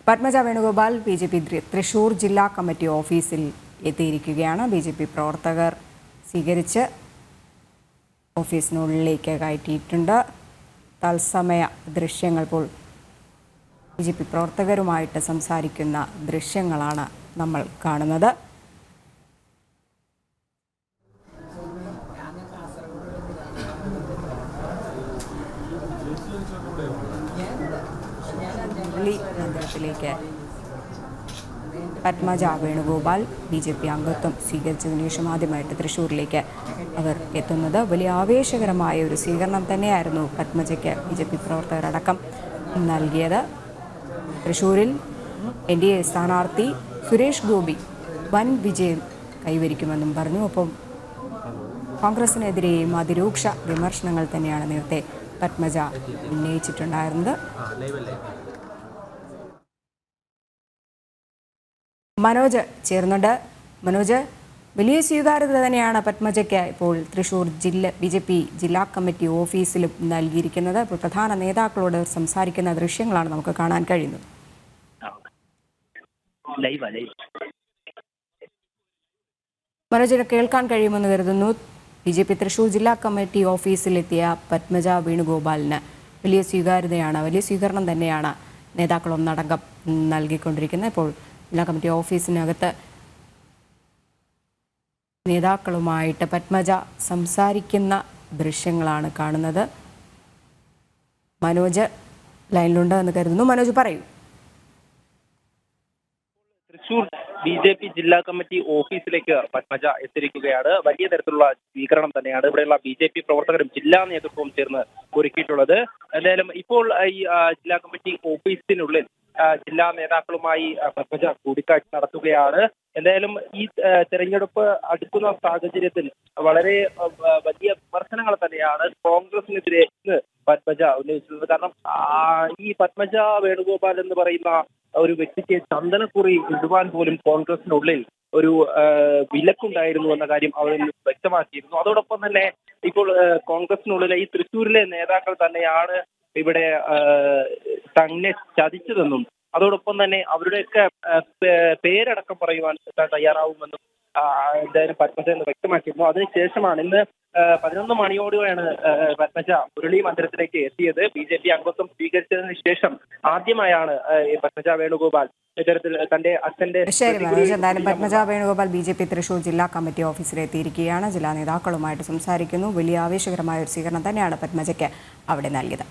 Padmaja Venugopal BJP Thrissur ജില്ലാ committee ഓഫീസിൽ എത്തിയിരിക്കുകയാണ്. ബിജെപി പ്രവർത്തകർ സ്വീകരിച്ച് ഓഫീസിനുള്ളിലേക്ക് കയറ്റിയിട്ടുണ്ട്. തത്സമയ ദൃശ്യങ്ങൾ ഇപ്പോൾ ബിജെപി പ്രവർത്തകരുമായിട്ട് സംസാരിക്കുന്ന ദൃശ്യങ്ങളാണ് നമ്മൾ കാണുന്നത്. മന്ദിരത്തിലേക്ക് പത്മജ വേണുഗോപാൽ ബിജെപി അംഗത്വം സ്വീകരിച്ചതിന് ശേഷം ആദ്യമായിട്ട് തൃശ്ശൂരിലേക്ക് അവർ എത്തുന്നത്. വലിയ ആവേശകരമായ ഒരു സ്വീകരണം തന്നെയായിരുന്നു പത്മജയ്ക്ക് ബിജെപി പ്രവർത്തകരടക്കം നൽകിയത്. തൃശ്ശൂരിൽ NDA സ്ഥാനാർത്ഥി സുരേഷ് ഗോപി വൻ വിജയം കൈവരിക്കുമെന്നും പറഞ്ഞു. ഒപ്പം കോൺഗ്രസിനെതിരെയും അതിരൂക്ഷ വിമർശനങ്ങൾ തന്നെയാണ് നേരത്തെ പത്മജ ഉന്നയിച്ചിട്ടുണ്ടായിരുന്നത്. മനോജ് ചേർന്നുണ്ട്. മനോജ്, വലിയ സ്വീകാര്യത തന്നെയാണ് പത്മജയ്ക്ക് ഇപ്പോൾ തൃശ്ശൂർ BJP ജില്ലാ കമ്മിറ്റി ഓഫീസിലും നൽകിയിരിക്കുന്നത്. ഇപ്പോൾ പ്രധാന നേതാക്കളോട് സംസാരിക്കുന്ന ദൃശ്യങ്ങളാണ് നമുക്ക് കാണാൻ കഴിയുന്നത്. മനോജിനെ കേൾക്കാൻ കഴിയുമെന്ന് കരുതുന്നു. BJP തൃശ്ശൂർ ജില്ലാ കമ്മിറ്റി ഓഫീസിലെത്തിയ പത്മജ വേണുഗോപാലിന് വലിയ സ്വീകാര്യതയാണ്, വലിയ സ്വീകരണം തന്നെയാണ് നേതാക്കളൊന്നടങ്കം നൽകിക്കൊണ്ടിരിക്കുന്നത്. ഇപ്പോൾ ജില്ലാ കമ്മിറ്റി ഓഫീസിനകത്ത് നേതാക്കളുമായിട്ട് പത്മജ സംസാരിക്കുന്ന ദൃശ്യങ്ങളാണ് കാണുന്നത്. മനോജ് ലൈനിലുണ്ട് എന്ന് കരുതുന്നു. മനോജ് പറയൂ. തൃശൂർ BJP ജില്ലാ കമ്മിറ്റി ഓഫീസിലേക്ക് പത്മജ എത്തിയിരിക്കുകയാണ്. വലിയ തരത്തിലുള്ള സ്വീകരണം തന്നെയാണ് ഇവിടെയുള്ള BJP പ്രവർത്തകരും ജില്ലാ നേതൃത്വവും ചേർന്ന് ഒരുക്കിയിട്ടുള്ളത്. എന്തായാലും ഇപ്പോൾ ഈ ജില്ലാ കമ്മിറ്റി ഓഫീസിനുള്ളിൽ ജില്ലാ നേതാക്കളുമായി പത്മജ കൂടിക്കാഴ്ച നടത്തുകയാണ്. എന്തായാലും ഈ തെരഞ്ഞെടുപ്പ് അടുക്കുന്ന സാഹചര്യത്തിൽ വളരെ വലിയ വിമർശനങ്ങൾ തന്നെയാണ് കോൺഗ്രസിനെതിരെ പത്മജ ഉന്നയിച്ചിട്ടുള്ളത്. കാരണം ഈ പത്മജ വേണുഗോപാൽ എന്ന് പറയുന്ന ഒരു വ്യക്തിക്ക് ചന്ദനക്കുറി ഇടുവാൻ പോലും കോൺഗ്രസിനുള്ളിൽ ഒരു വിലക്കുണ്ടായിരുന്നു എന്ന കാര്യം അവർ വ്യക്തമാക്കിയിരുന്നു. അതോടൊപ്പം തന്നെ ഇപ്പോൾ കോൺഗ്രസിനുള്ളിലെ ഈ തൃശ്ശൂരിലെ നേതാക്കൾ തന്നെയാണ് ഇവിടെ തന്നെ ചതിച്ചതെന്നും അതോടൊപ്പം തന്നെ അവരുടെയൊക്കെ പേരടക്കം പറയുവാൻ തയ്യാറാവുമെന്നും എന്തായാലും പത്മജ എന്ന് വ്യക്തമാക്കിയിരുന്നു. അതിനുശേഷമാണ് ഇന്ന് 11 മണിയോടെയാണ് പത്മജ മുരളി മന്ദിരത്തിലേക്ക് എത്തിയത്. BJP അംഗത്വം സ്വീകരിച്ചതിന് ശേഷം ആദ്യമായാണ് പത്മജ വേണുഗോപാൽ ഇത്തരത്തിൽ തന്റെ അച്ഛന്റെ എന്തായാലും പത്മജ വേണുഗോപാൽ BJP തൃശ്ശൂർ ജില്ലാ കമ്മിറ്റി ഓഫീസിലെത്തിയിരിക്കുകയാണ്. ജില്ലാ നേതാക്കളുമായിട്ട് സംസാരിക്കുന്നു. വലിയ ആവേശകരമായ ഒരു സ്വീകരണം തന്നെയാണ് പത്മജയ്ക്ക് അവിടെ നൽകിയത്.